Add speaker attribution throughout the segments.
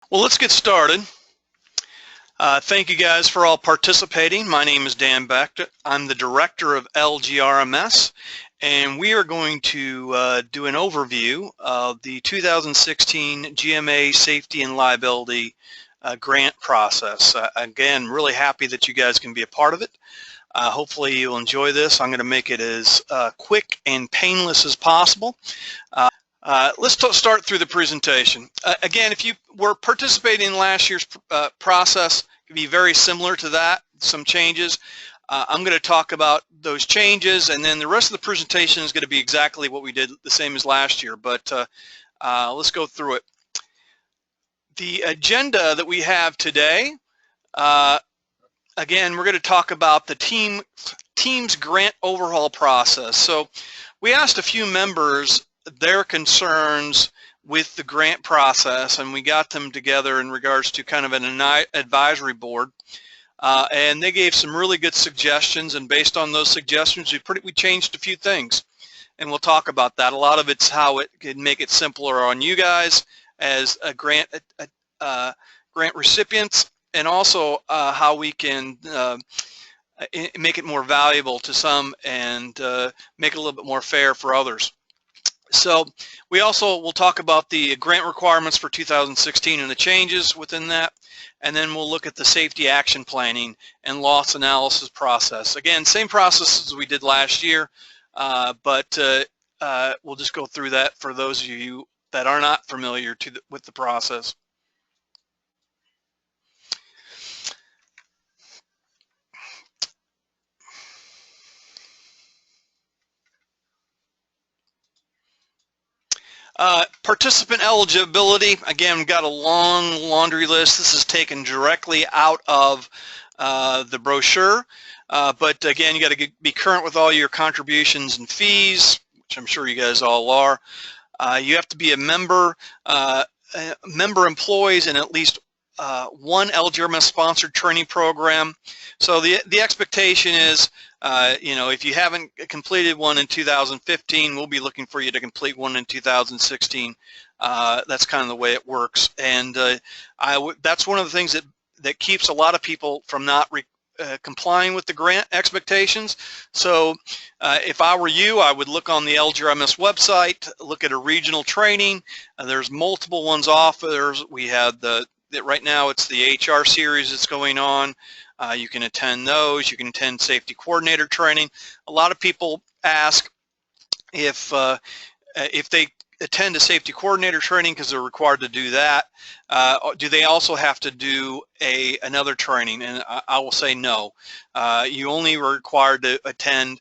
Speaker 1: Well, let's get started. Thank you guys for all participating. My name is Dan Beck. I'm the director of LGRMS, and we are going to do an overview of the 2016 GMA Safety and Liability grant process. Again, really happy that you guys can be a part of it. Hopefully you'll enjoy this. I'm going to make it as quick and painless as possible. Let's start through the presentation. Again, if you were participating in last year's process, it can be very similar to that, some changes. I'm going to talk about those changes, and then the rest of the presentation is going to be exactly what we did, the same as last year, but let's go through it. The agenda that we have today, again, we're going to talk about the team's grant overhaul process. So we asked a few members their concerns with the grant process, and we got them together in regards to kind of an advisory board, and they gave some really good suggestions, and based on those suggestions we changed a few things, and we'll talk about that. A lot of it's how it can make it simpler on you guys as a grant recipients, and also how we can make it more valuable to some and make it a little bit more fair for others. So we also will talk about the grant requirements for 2016 and the changes within that, and then we'll look at the safety action planning and loss analysis process. Again, same process as we did last year, but we'll just go through that for those of you that are not familiar with the process. Participant eligibility, again, we've got a long laundry list. This is taken directly out of the brochure, but again, you got to be current with all your contributions and fees, which I'm sure you guys all are. You have to be a member employees in at least one LGRMS sponsored training program. So the expectation is, you know, if you haven't completed one in 2015, we'll be looking for you to complete one in 2016. That's kind of the way it works, and that's one of the things that keeps a lot of people from not complying with the grant expectations. So if I were you, I would look on the LGRMS website, look at a regional training. There's multiple ones offers. We have right now it's the HR series that's going on. You can attend those. You can attend safety coordinator training. A lot of people ask if they attend a safety coordinator training because they're required to do that, do they also have to do another training? And I will say no. You only are required to attend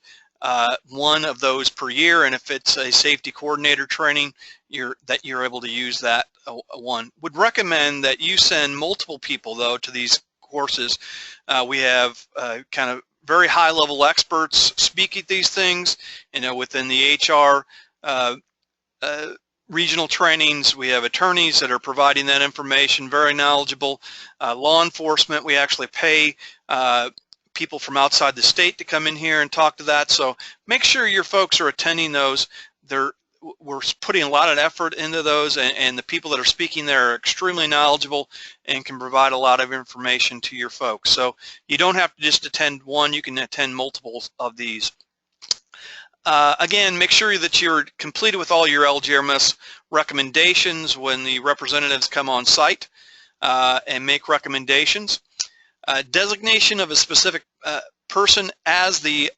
Speaker 1: one of those per year, and if it's a safety coordinator training, you're able to use that one. Would recommend that you send multiple people though to these courses. We have kind of very high-level experts speak at these things. You know, within the HR regional trainings, we have attorneys that are providing that information, very knowledgeable. Law enforcement, we actually pay people from outside the state to come in here and talk to that. So make sure your folks are attending those. We're putting a lot of effort into those, and the people that are speaking there are extremely knowledgeable and can provide a lot of information to your folks. So you don't have to just attend one, you can attend multiples of these. Again, make sure that you're completed with all your LGRMS recommendations when the representatives come on site and make recommendations. Designation of a specific person as the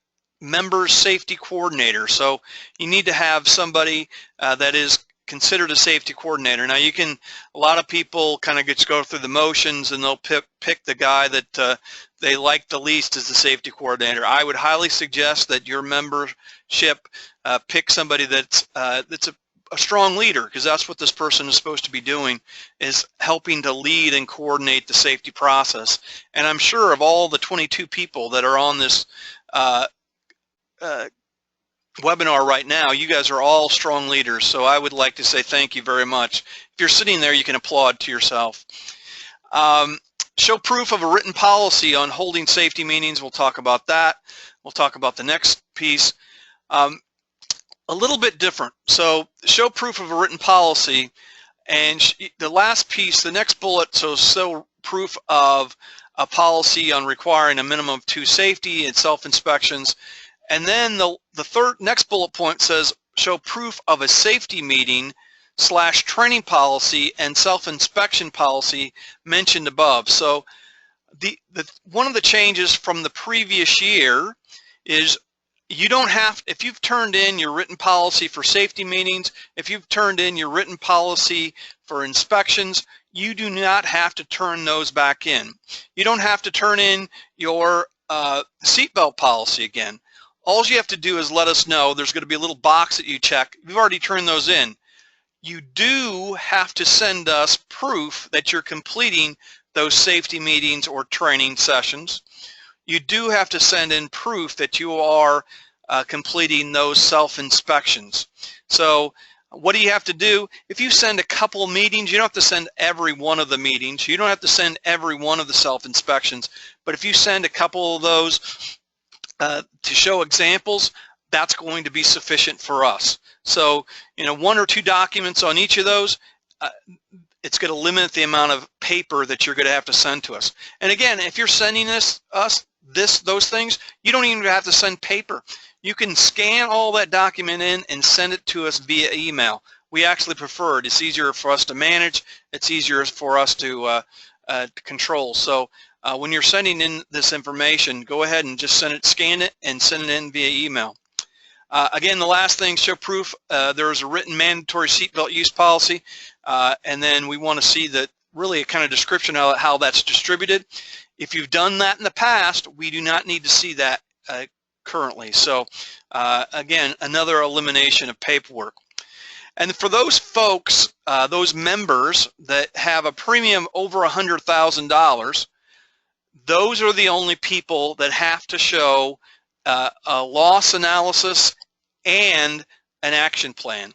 Speaker 1: member's safety coordinator. So you need to have somebody that is considered a safety coordinator. Now you can, a lot of people kind of just go through the motions and they'll pick the guy that they like the least as the safety coordinator. I would highly suggest that your membership pick somebody that's a strong leader, because that's what this person is supposed to be doing, is helping to lead and coordinate the safety process. And I'm sure of all the 22 people that are on this webinar right now, you guys are all strong leaders, so I would like to say thank you very much. If you're sitting there, you can applaud to yourself. Show proof of a written policy on holding safety meetings. We'll talk about that. We'll talk about the next piece. A little bit different. So show proof of a written policy, And the last piece, the next bullet, so proof of a policy on requiring a minimum of 2 safety and self-inspections. And then the next bullet point says show proof of a safety meeting / training policy and self-inspection policy mentioned above. So one of the changes from the previous year is you don't have, if you've turned in your written policy for safety meetings, if you've turned in your written policy for inspections, you do not have to turn those back in. You don't have to turn in your seatbelt policy again. All you have to do is let us know. There's going to be a little box that you check. We've already turned those in. You do have to send us proof that you're completing those safety meetings or training sessions. You do have to send in proof that you are completing those self-inspections. So what do you have to do? If you send a couple of meetings, you don't have to send every one of the meetings. You don't have to send every one of the self-inspections. But if you send a couple of those to show examples, that's going to be sufficient for us. So, 1 or 2 documents on each of those, it's going to limit the amount of paper that you're going to have to send to us. And again, if you're sending those things, you don't even have to send paper. You can scan all that document in and send it to us via email. We actually prefer it. It's easier for us to manage. It's easier for us to control. So when you're sending in this information, go ahead and just scan it and send it in via email. Again, the last thing, show proof there is a written mandatory seatbelt use policy, and then we want to see really a kind of description of how that's distributed. If you've done that in the past, we do not need to see that currently. So again, another elimination of paperwork. And for those folks, those members that have a premium over $100,000, those are the only people that have to show a loss analysis and an action plan.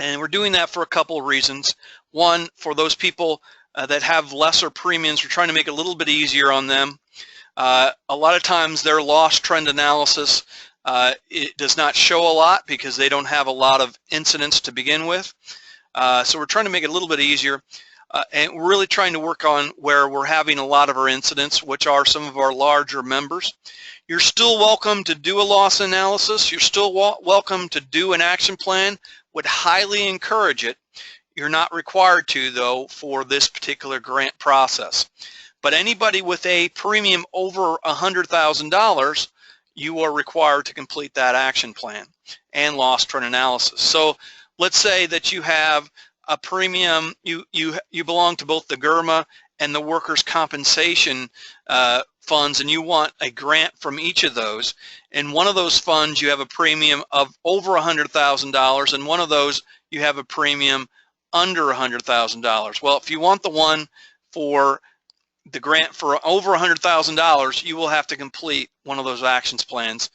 Speaker 1: And we're doing that for a couple of reasons. One, for those people that have lesser premiums, we're trying to make it a little bit easier on them. A lot of times their loss trend analysis it does not show a lot because they don't have a lot of incidents to begin with. So we're trying to make it a little bit easier. And we're really trying to work on where we're having a lot of our incidents, which are some of our larger members. You're still welcome to do a loss analysis. You're still welcome to do an action plan. Would highly encourage it. You're not required to, though, for this particular grant process. But anybody with a premium over $100,000, you are required to complete that action plan and loss trend analysis. So let's say that you have a premium, you belong to both the GMA and the workers' compensation funds, and you want a grant from each of those. In one of those funds, you have a premium of over $100,000, and one of those you have a premium under $100,000. Well, if you want the one for the grant for over $100,000, you will have to complete one of those actions plans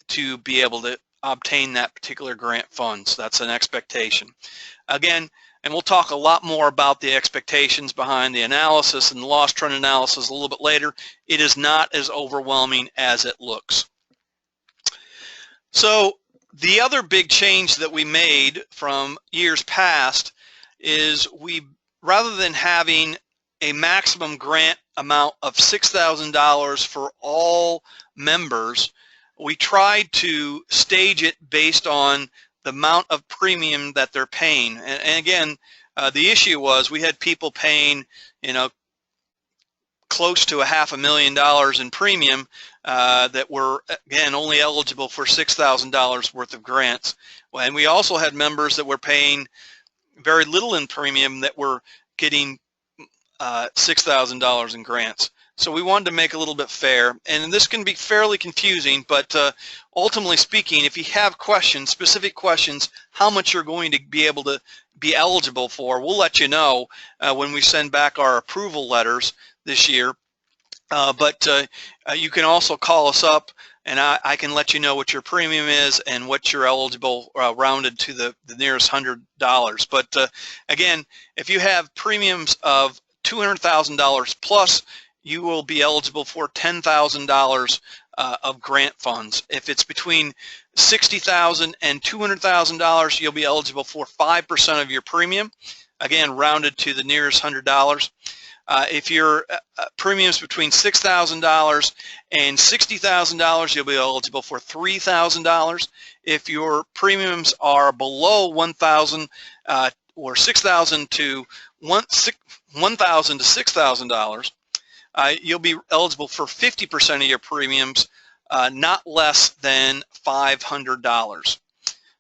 Speaker 1: to be able to obtain that particular grant funds. That's an expectation. Again, and we'll talk a lot more about the expectations behind the analysis and the loss trend analysis a little bit later. It is not as overwhelming as it looks. So the other big change that we made from years past is rather than having a maximum grant amount of $6,000 for all members, we tried to stage it based on the amount of premium that they're paying. And again, the issue was we had people paying, close to $500,000 in premium that were, again, only eligible for $6,000 worth of grants. And we also had members that were paying very little in premium that were getting $6,000 in grants. So we wanted to make it a little bit fair, and this can be fairly confusing, but ultimately speaking, if you have questions, specific questions, how much you're going to be able to be eligible for, we'll let you know when we send back our approval letters this year. But you can also call us up, and I can let you know what your premium is and what you're eligible, rounded to the nearest $100. But again, if you have premiums of $200,000 plus, you will be eligible for $10,000 of grant funds. If it's between $60,000 and $200,000, you'll be eligible for 5% of your premium. again, rounded to the nearest $100. If your premiums between $6,000 and $60,000, you'll be eligible for $3,000. If your premiums are below $1,000 or $6,000 to $1,000 to $6,000, you'll be eligible for 50% of your premiums, not less than $500.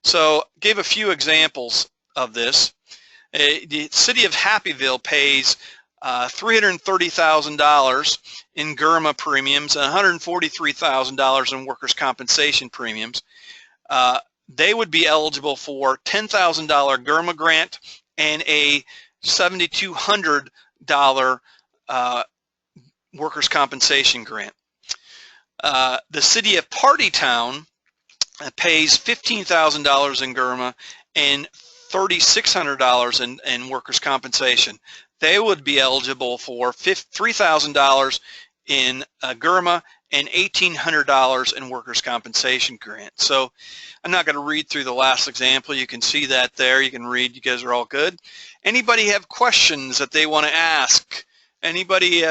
Speaker 1: So gave a few examples of this. The city of Happyville pays $330,000 in GMA premiums and $143,000 in workers' compensation premiums. They would be eligible for $10,000 GMA grant and a $7,200 workers' compensation grant. The city of Partytown pays $15,000 in GMA and $3,600 in workers' compensation. They would be eligible for $3,000 in GMA and $1,800 in workers' compensation grant. So I'm not going to read through the last example. You can see that there. You can read. You guys are all good. Anybody have questions that they want to ask? Anybody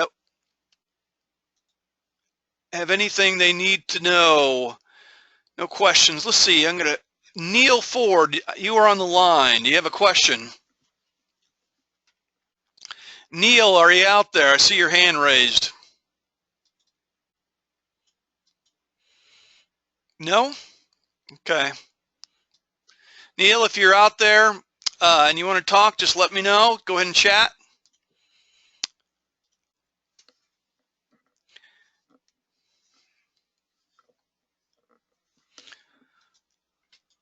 Speaker 1: have anything they need to know? No questions. Let's see. I'm going to Neil Ford, you are on the line. Do you have a question? Neil, are you out there? I see your hand raised. No? Okay. Neil, if you're out there and you want to talk, just let me know. Go ahead and chat.